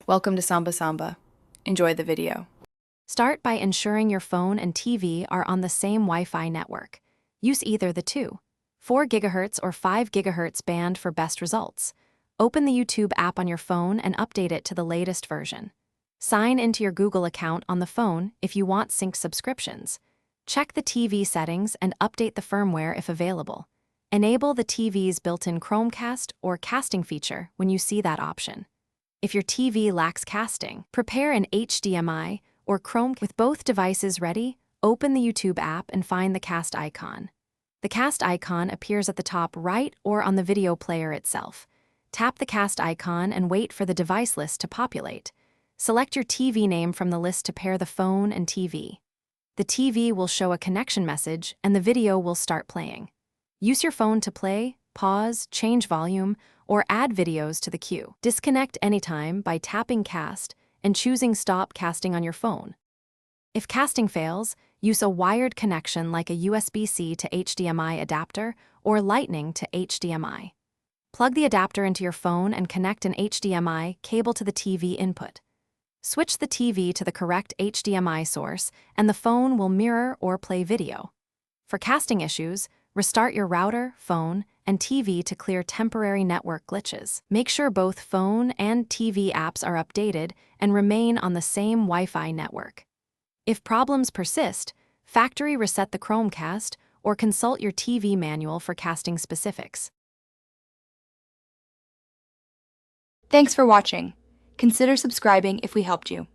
Welcome to Samba Samba. Enjoy the video. Start by ensuring your phone and TV are on the same Wi-Fi network. Use either the 4 GHz or 5 GHz band for best results. Open the YouTube app on your phone and update it to the latest version. Sign into your Google account on the phone if you want sync subscriptions. Check the TV settings and update the firmware if available. Enable the TV's built-in Chromecast or casting feature when you see that option. If your TV lacks casting, prepare an HDMI or Chrome. With both devices ready, open the YouTube app and find the cast icon. The cast icon appears at the top right or on the video player itself. Tap the cast icon and wait for the device list to populate. Select your TV name from the list to pair the phone and TV. The TV will show a connection message and the video will start playing. Use your phone to play, pause, change volume, or add videos to the queue. Disconnect anytime by tapping Cast and choosing Stop Casting on your phone. If casting fails, use a wired connection like a USB-C to HDMI adapter or Lightning to HDMI. Plug the adapter into your phone and connect an HDMI cable to the TV input. Switch the TV to the correct HDMI source and the phone will mirror or play video. For casting issues, restart your router, phone, and TV to clear temporary network glitches. Make sure both phone and TV apps are updated and remain on the same Wi-Fi network. If problems persist, factory reset the Chromecast or consult your TV manual for casting specifics. Thanks for watching. Consider subscribing if we helped you.